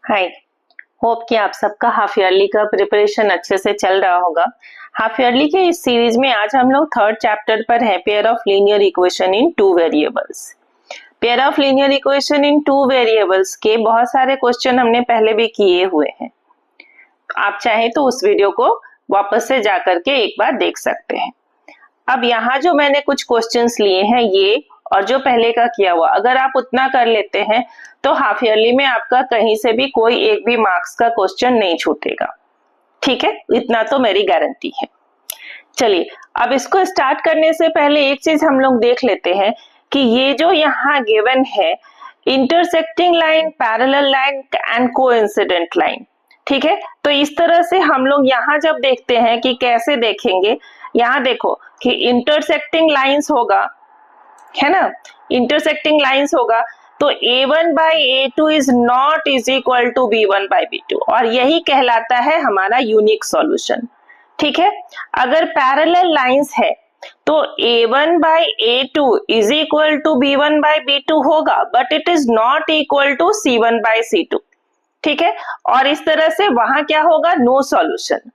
हाय। Hope कि आप सबका हाफ ईयरली का प्रिपरेशन अच्छे से चल रहा होगा। हाफ ईयरली के इस सीरीज में आज हम लोग थर्ड चैप्टर पर हैं, pair of linear equation in two variables. Pair of linear equation in two variables के बहुत सारे क्वेश्चन हमने पहले भी किए हुए हैं। आप चाहे तो उस वीडियो को वापस से जाकर के एक बार देख सकते हैं। अब यहाँ जो मैंने कुछ क्वेश्चंस लिए हैं ये और जो पहले का किया हुआ, अगर आप उतना कर लेते हैं तो हाफ ईयरली में आपका कहीं से भी कोई एक भी मार्क्स का क्वेश्चन नहीं छूटेगा। ठीक है, इतना तो मेरी गारंटी है। चलिए, अब इसको स्टार्ट करने से पहले एक चीज हम लोग देख लेते हैं कि ये जो यहाँ गिवन है, intersecting line, parallel line and coincident line. ठीक है, तो इस तरह से हम लोग यहाँ जब देखते हैं कि कैसे देखेंगे, यहाँ देखो कि इंटरसेक्टिंग लाइंस होगा, है ना, इंटरसेक्टिंग लाइंस होगा तो a1 by a2 is not is equal to b1 by b2 और यही कहलाता है हमारा यूनिक सॉल्यूशन। ठीक है, अगर पैरेलल लाइंस है तो a1 by a2 is equal to b1 by b2 होगा, but it is not equal to c1 by c2। ठीक है, और इस तरह से वहां क्या होगा, नो सॉल्यूशन।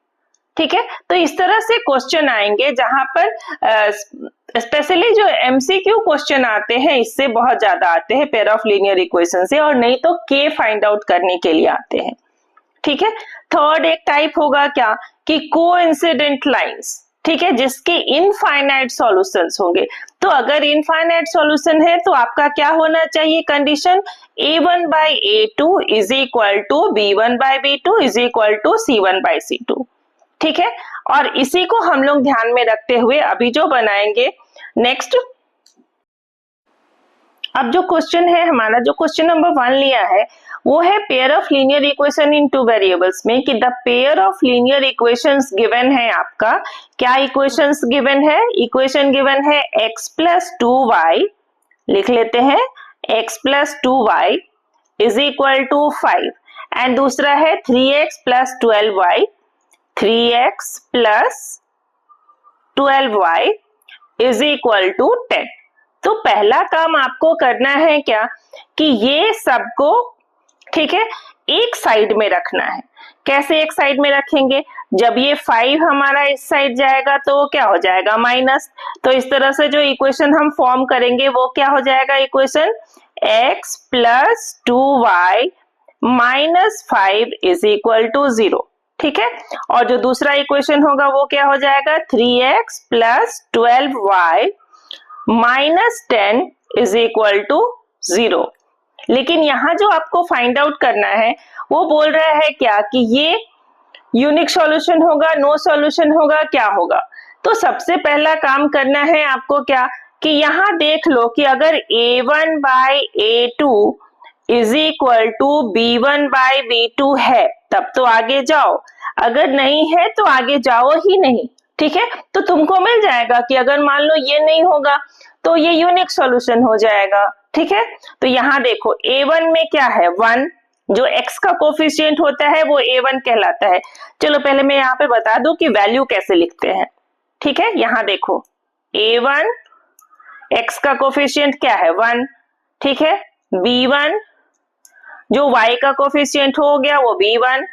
ठीक है, तो इस तरह से क्वेश्चन आएंगे जहां पर स्पेशली जो एमसीक्यू क्वेश्चन आते हैं इससे बहुत ज्यादा आते हैं पेयर ऑफ लीनियर इक्वेशन से, और नहीं तो के फाइंड आउट करने के लिए आते हैं। ठीक है, थर्ड एक टाइप होगा क्या कि कोइंसिडेंट लाइंस। ठीक है, जिसके इनफाइनाइट सॉल्यूशंस होंगे। तो अगर इनफाइनाइट सॉल्यूशन है तो आपका क्या होना चाहिए condition, a1 by a2 is equal to b1 by b2 is equal to c1 by c2। ठीक है, और इसी को हम लोग ध्यान में रखते हुए अभी जो बनाएंगे नेक्स्ट, अब जो क्वेश्चन है हमारा, जो क्वेश्चन नंबर 1 लिया है वो है pair of linear equation in two variables में कि the pair of linear equations given है आपका, क्या इक्वेशंस गिवन है, इक्वेशन गिवन है x प्लस 2y, लिख लेते हैं x plus 2y is equal to 5 and दूसरा है 3x plus 12y, 3x plus 12y is equal to 10। तो पहला काम आपको करना है क्या कि ये सबको, ठीक है, एक साइड में रखना है। कैसे एक साइड में रखेंगे, जब ये 5 हमारा इस साइड जाएगा तो क्या हो जाएगा, माइनस। तो इस तरह से जो इक्वेशन हम फॉर्म करेंगे वो क्या हो जाएगा, equation x plus 2y minus 5 is equal to 0। ठीक है, और जो दूसरा इक्वेशन होगा वो क्या हो जाएगा, 3x plus 12y minus 10 is equal to 0। लेकिन यहाँ जो आपको फाइंड आउट करना है वो बोल रहा है क्या कि ये यूनिक सॉल्यूशन होगा, नो सॉल्यूशन होगा, क्या होगा। तो सबसे पहला काम करना है आपको क्या कि यहाँ देख लो कि अगर a1 by a2 is equal to b1 by b2 है तब तो आगे जाओ, अगर नहीं है तो आगे जाओ ही नहीं। ठीक है, तो तुमको मिल जाएगा कि अगर मान लो ये नहीं होगा तो ये यूनिक सॉल्यूशन हो जाएगा। ठीक है, तो यहाँ देखो a1 में क्या है, 1, जो x का कोफिशिएंट होता है वो a1 कहलाता है। चलो पहले मैं यहाँ पे बता दूं कि वैल्यू कैसे लिखते हैं। ठीक है, यहाँ देखो a1 x का कोफिशिएंट क्या है, 1। ठीक है, b1 जो y का कोफिशिएंट हो गया वो b1,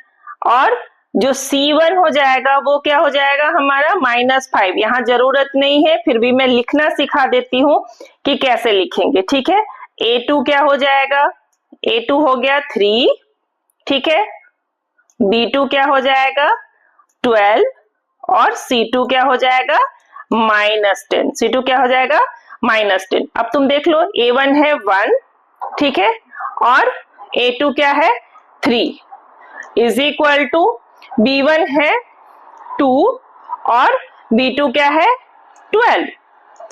और जो c1 हो जाएगा वो क्या हो जाएगा हमारा -5। यहाँ जरूरत नहीं है, फिर भी मैं लिखना सिखा देती हूँ कि कैसे लिखेंगे। ठीक है, a2 क्या हो जाएगा, a2 हो गया 3। ठीक है, b2 क्या हो जाएगा 12 और c2 क्या हो जाएगा -10। c2 क्या हो जाएगा -10। अब तुम देख लो a1 है 1, ठीक है, और a2 क्या है 3 इज इक्वल टू b1 है 2 और b2 क्या है 12।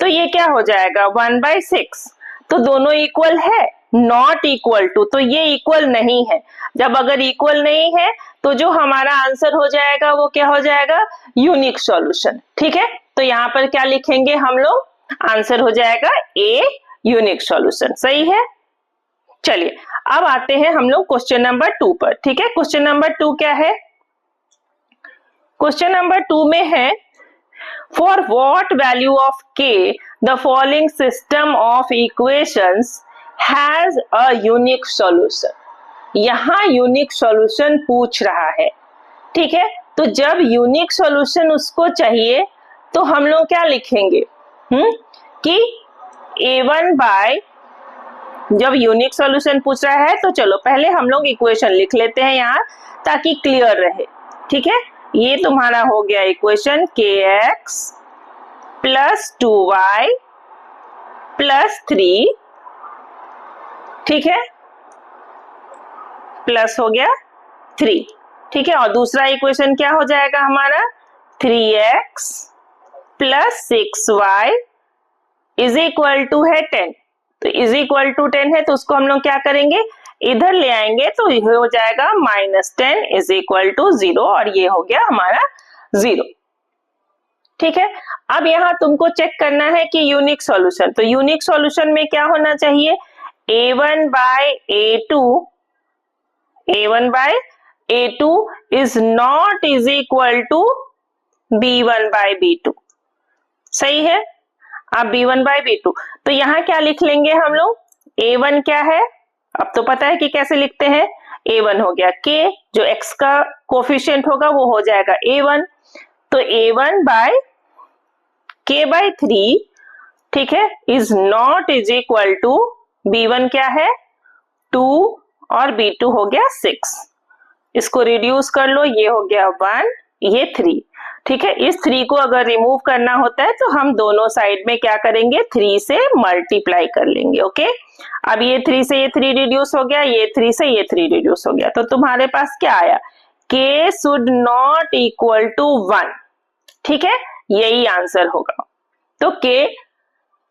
तो ये क्या हो जाएगा 1/6। तो दोनों इक्वल है, नॉट इक्वल टू, तो ये इक्वल नहीं है। जब अगर इक्वल नहीं है तो जो हमारा आंसर हो जाएगा वो क्या हो जाएगा, यूनिक सॉल्यूशन। ठीक है, तो यहाँ पर क्या लिखेंगे हम लोग, आंसर हो जाएगा ए, यूनिक सॉल्यूशन। सही है। चलिए अब आते हैं हम लोग क्वेश्चन नंबर 2 पर। ठीक है, क्वेश्चन नंबर 2 क्या है, क्वेश्चन नंबर 2 में है for what value of k the following system of equations has a unique solution. यहाँ यूनिक सॉल्यूशन पूछ रहा है, ठीक है। तो जब यूनिक सॉल्यूशन उसको चाहिए तो हम लोग क्या लिखेंगे कि A1 बाय, जब यूनिक सॉल्यूशन पूछ रहा है तो चलो पहले हम लोग इक्वेशन लिख लेते हैं यहाँ ताकि क्लियर रहे, ठीक है। ये तुम्हारा हो गया equation kx plus 2y plus 3, ठीक है, प्लस हो गया 3, ठीक है। और दूसरा इक्वेशन क्या हो जाएगा हमारा 3x plus 6y is equal to है 10। तो इज इक्वल टू 10 है तो उसको हम लोग क्या करेंगे, इधर ले आएंगे तो ये हो जाएगा -10 इज इक्वल टू 0 और ये हो गया हमारा 0, ठीक है। अब यहाँ तुमको चेक करना है कि यूनिक सॉल्यूशन, तो यूनिक सॉल्यूशन में क्या होना चाहिए, A1 by A2 is not is equal to B1 by B2, सही है। अब B1 बाय B2 तो यहाँ क्या लिख लेंगे हम लोग, A1 क्या है, अब तो पता है कि कैसे लिखते हैं, A1 हो गया k, जो x का कोफिशिएंट होगा वो हो जाएगा A1, तो A1 बाय k बाय 3, ठीक है, is not is equal to B1 क्या है 2 और B2 हो गया 6, इसको रिड्यूस कर लो, ये हो गया 1, ये 3, ठीक है। इस 3 को अगर रिमूव करना होता है तो हम दोनों साइड में क्या करेंगे 3 से मल्टीप्लाई कर लेंगे, ओके। अब ये 3 से ये 3 रिड्यूस हो गया, ये 3 से ये 3 रिड्यूस हो गया, तो तुम्हारे पास क्या आया, k should not equal to 1, ठीक है, यही आंसर होगा। तो k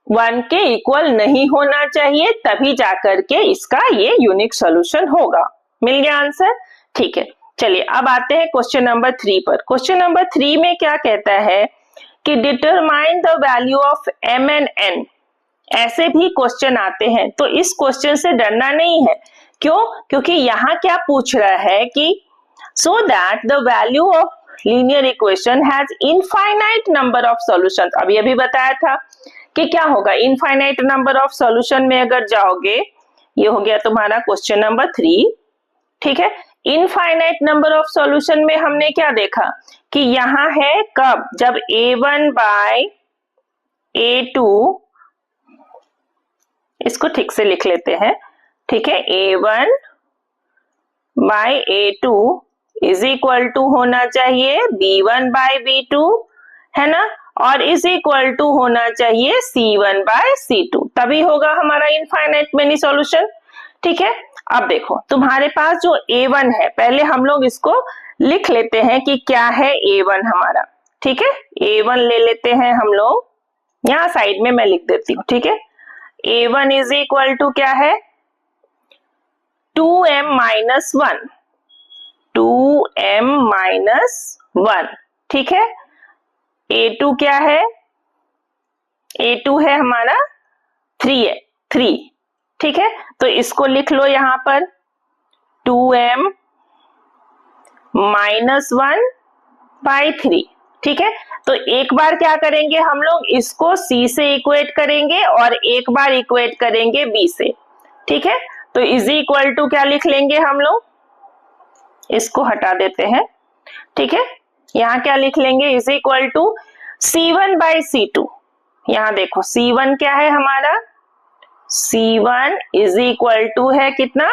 1 के इक्वल नहीं होना चाहिए, तभी जाकर के इसका ये यूनिक सॉल्यूशन होगा। मिल गया आंसर, ठीक है। चलिए अब आते हैं क्वेश्चन नंबर 3 पर। क्वेश्चन नंबर 3 में क्या कहता है कि determine the value of m and n। ऐसे भी क्वेश्चन आते हैं तो इस क्वेश्चन से डरना नहीं है, क्यों, क्योंकि यहाँ क्या पूछ रहा है कि so that the value of linear equation has infinite number of solution. अभी अभी बताया था कि क्या होगा, इनफाइनाइट नंबर ऑफ सॉल्यूशन में अगर जाओगे, ये हो गया तुम्हारा क्वेश्चन नंबर 3, ठीक है। इनफाइनाइट नंबर ऑफ सॉल्यूशन में हमने क्या देखा कि यहाँ है कब, जब A1 बाय A2, इसको ठीक से लिख लेते हैं, ठीक है, A1 by A2 is equal to होना चाहिए B1 बाय B2, है ना, और इज इक्वल टू होना चाहिए C1 बाय C2, तभी होगा हमारा इनफाइनाइट मेनी सॉल्यूशन, ठीक है। अब देखो तुम्हारे पास जो A1 है, पहले हम लोग इसको लिख लेते हैं कि क्या है A1 हमारा, ठीक है। A1 ले लेते हैं हम लोग, यहाँ साइड में मैं लिख देती हूँ, ठीक है। A1 इज इक्वल टू क्या है 2m माइनस 1, 2m माइनस 1, ठीक है। A2 क्या है, A2 है हमारा 3 है, 3, ठीक है। तो इसको लिख लो यहाँ पर 2m माइनस 1 बाई 3, ठीक है। तो एक बार क्या करेंगे हम लोग, इसको c से इक्वेट करेंगे और एक बार इक्वेट करेंगे b से, ठीक है। तो इज इक्वल टू क्या लिख लेंगे हम लोग, इसको हटा देते हैं, ठीक है। यहाँ क्या लिख लेंगे, is equal to c1 by c2। यहाँ देखो c1 क्या है हमारा, C1 इज इक्वल टू है कितना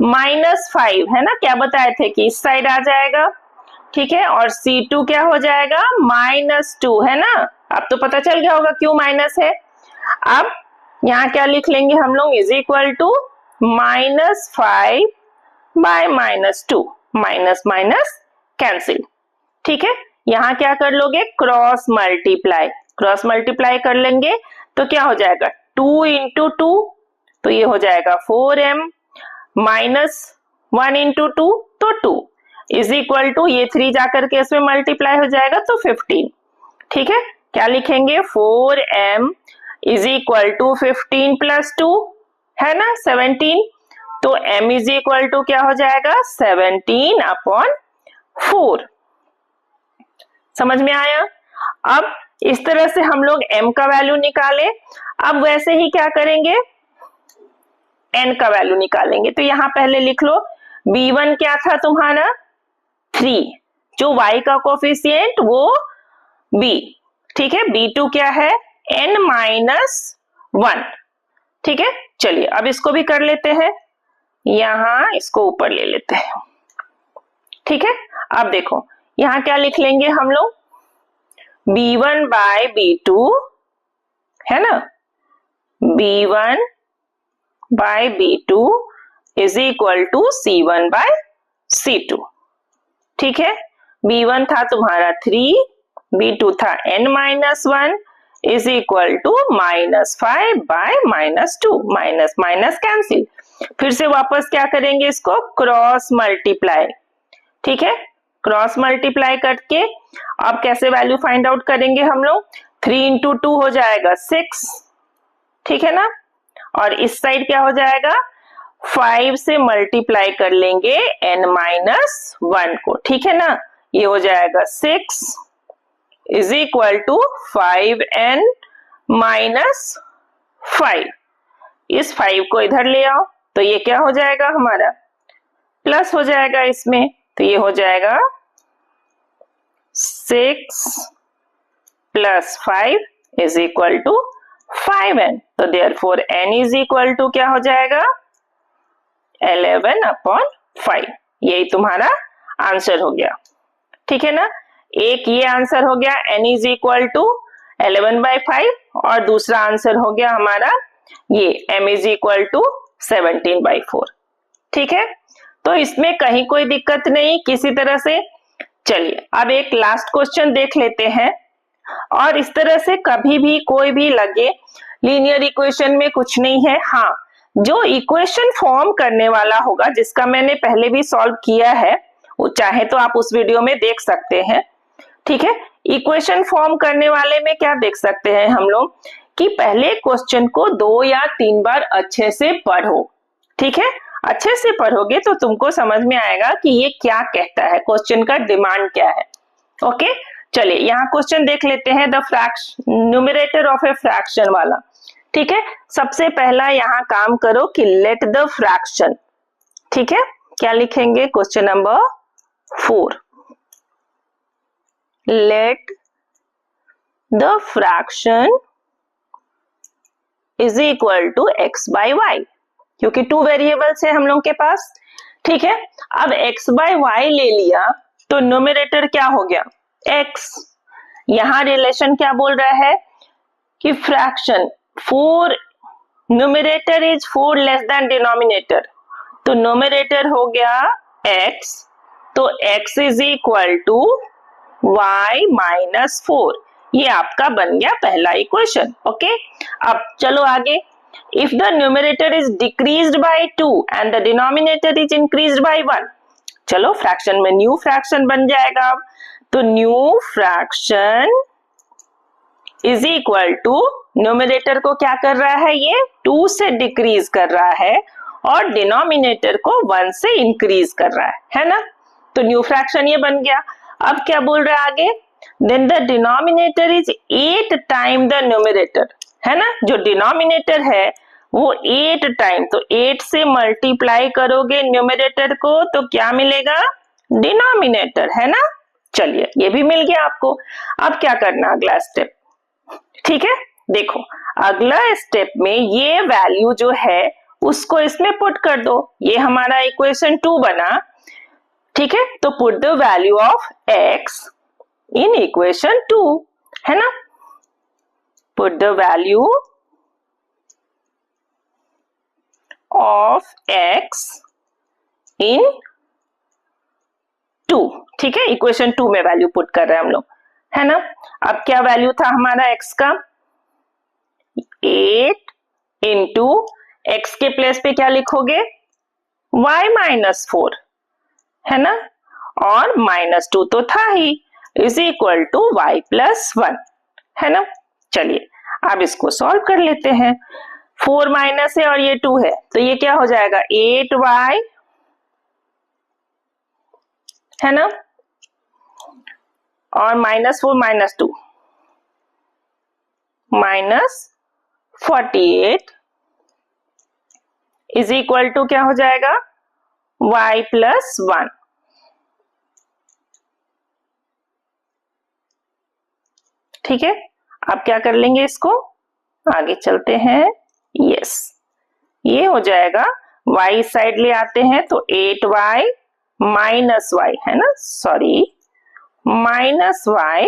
-5, है ना, क्या बताए थे कि इस साइड आ जाएगा, ठीक है। और C2 क्या हो जाएगा -2, है ना, अब तो पता चल गया होगा क्यों माइनस है। अब यहाँ क्या लिख लेंगे हम लोग, is equal to -5 by -2, minus minus cancel, ठीक है। यहाँ क्या कर लोगे, क्रॉस मल्टीप्लाई कर लेंगे तो क्या हो जाएगा 2 इंटू 2, तो ये हो जाएगा 4m माइनस 1 इंटू 2, तो 2 इज इक्वल टू, ये 3 जाकर के इसमें मल्टीप्लाई हो जाएगा तो 15, ठीक है। क्या लिखेंगे 4m is equal to 15 plus 2, है ना 17, तो m इज इक्वल टू क्या हो जाएगा 17/4। समझ में आया। अब इस तरह से हम लोग m का वैल्यू निकाले। अब वैसे ही क्या करेंगे, n का वैल्यू निकालेंगे। तो यहाँ पहले लिख लो b1 क्या था तुम्हारा 3, जो y का कोफिशिएंट वो b, ठीक है। b2 क्या है n-1, ठीक है। चलिए अब इसको भी कर लेते हैं, यहाँ इसको ऊपर ले लेते हैं, ठीक है। अब देखो यहाँ क्या लिख लेंगे हम लोग b1 बाय b2 है ना, b1 by b2 is equal to c1 by c2, ठीक है। b1 था तुम्हारा 3, b2 था n-1 is equal to -5 by -2, minus minus cancel. फिर से वापस क्या करेंगे, इसको क्रॉस मल्टीप्लाई, ठीक है। क्रॉस मल्टीप्लाई करके अब कैसे वैल्यू फाइंड आउट करेंगे हम लोग, 3 इंटू 2 हो जाएगा 6, ठीक है ना। और इस साइड क्या हो जाएगा 5 से मल्टीप्लाई कर लेंगे n-1 को, ठीक है ना। ये हो जाएगा 6 इज इक्वल टू 5n-5। इस 5 को इधर ले आओ तो ये क्या हो जाएगा हमारा प्लस हो जाएगा इसमें, तो ये हो जाएगा 6 plus 5 is equal to 5n। तो therefore n is equal to क्या हो जाएगा 11/5। यही तुम्हारा आंसर हो गया, ठीक है ना। एक ये आंसर हो गया n इज इक्वल टू 11/5 और दूसरा आंसर हो गया हमारा ये m इज इक्वल टू 17/4, ठीक है। तो इसमें कहीं कोई दिक्कत नहीं किसी तरह से। चलिए अब एक लास्ट क्वेश्चन देख लेते हैं। और इस तरह से कभी भी कोई भी लगे लीनियर इक्वेशन में कुछ नहीं है, हाँ जो इक्वेशन फॉर्म करने वाला होगा जिसका मैंने पहले भी सॉल्व किया है वो चाहे तो आप उस वीडियो में देख सकते हैं, ठीक है। इक्वेशन फॉर्म करने वाले में क्या देख सकते हैं हम लोग कि पहले क्वेश्चन को 2 या 3 बार अच्छे से पढ़ो, ठीक है। अच्छे से पढ़ोगे तो तुमको समझ में आएगा कि ये क्या कहता है, क्वेश्चन का डिमांड क्या है। ओके चलिए यहाँ क्वेश्चन देख लेते हैं, the fraction numerator of a fraction वाला, ठीक है। सबसे पहला यहाँ काम करो कि लेट द फ्रैक्शन, ठीक है। क्या लिखेंगे question number 4, let the fraction is equal to x by y, क्योंकि 2 वेरिएबल्स है हम लोग के पास, ठीक है। अब x बाय y ले लिया तो न्यूमरेटर क्या हो गया x। यहां रिलेशन क्या बोल रहा है कि fraction 4 numerator is 4 less than denominator, तो न्यूमरेटर हो गया x, तो x is equal to y minus 4। ये आपका बन गया पहला इक्वेशन, ओके। अब चलो आगे, if the numerator is decreased by 2 and the denominator is increased by 1, चलो फ्रैक्शन में न्यू फ्रैक्शन बन जाएगा। तो new fraction is equal to numerator को क्या कर रहा है, ये 2 से डिक्रीज कर रहा है और डिनोमिनेटर को 1 से इंक्रीज कर रहा है ना। तो न्यू फ्रैक्शन ये बन गया। अब क्या बोल रहा है आगे, then the denominator is 8 time the numerator, है ना। जो डिनोमिनेटर है वो 8 टाइम, तो 8 से मल्टीप्लाई करोगे न्यूमरेटर को तो क्या मिलेगा डिनोमिनेटर, है ना। चलिए ये भी मिल गया आपको। अब क्या करना अगला स्टेप, ठीक है। देखो अगला स्टेप में ये वैल्यू जो है उसको इसमें पुट कर दो, ये हमारा इक्वेशन 2 बना, ठीक है। तो put the value of x in equation 2, है ना। Put the value of x इन 2, ठीक है। इक्वेशन 2 में वैल्यू पुट कर रहे हैं हम लोग, है ना। अब क्या वैल्यू था हमारा x का 8 इंटू x के प्लेस पे क्या लिखोगे y माइनस 4, है ना। और -2 तो था ही, is equal to y plus 1, है ना। चलिए अब इसको सॉल्व कर लेते हैं। 4 माइनस है और ये 2 है तो ये क्या हो जाएगा 8y, है ना। और -4 -2 -48 इज इक्वल टू क्या हो जाएगा, y प्लस 1। ठीक है, अब क्या कर लेंगे इसको, आगे चलते हैं। यस, ये हो जाएगा, y साइड ले आते हैं तो 8y माइनस y है ना, sorry, minus y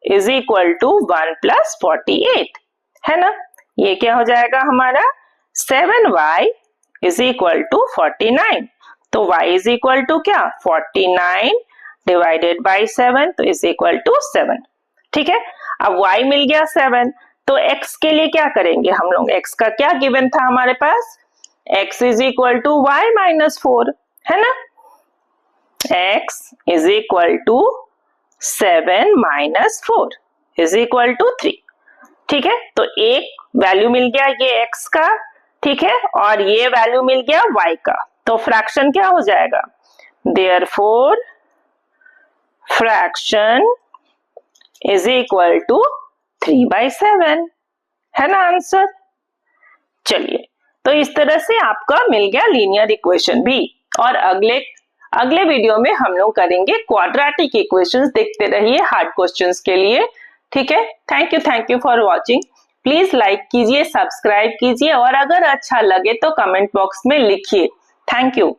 is equal to 1 plus 48 है ना। ये क्या हो जाएगा हमारा, 7y इज इक्वल टू 49। तो y इज इक्वल टू क्या, 49 डिवाइडेड बाई 7, तो इज इक्वल टू 7। ठीक है, अब y मिल गया 7, तो x के लिए क्या करेंगे हम लोग, x का क्या गिवन था हमारे पास, x is equal to y minus 4 है ना, x is equal to 7 minus 4 is equal to 3। ठीक है, तो एक वैल्यू मिल गया ये x का, ठीक है, और ये वैल्यू मिल गया y का, तो फ्रैक्शन क्या हो जाएगा, therefore fraction is equal to 3/7 है ना आंसर। चलिए, तो इस तरह से आपका मिल गया लीनियर इक्वेशन भी, और अगले वीडियो में हम लोग करेंगे क्वाड्रेटिक इक्वेशंस। देखते रहिए हार्ड क्वेश्चंस के लिए। ठीक है, thank you for watching. Please like कीजिए, सब्सक्राइब कीजिए, और अगर अच्छा लगे तो कमेंट बॉक्स में लिखिए। Thank you.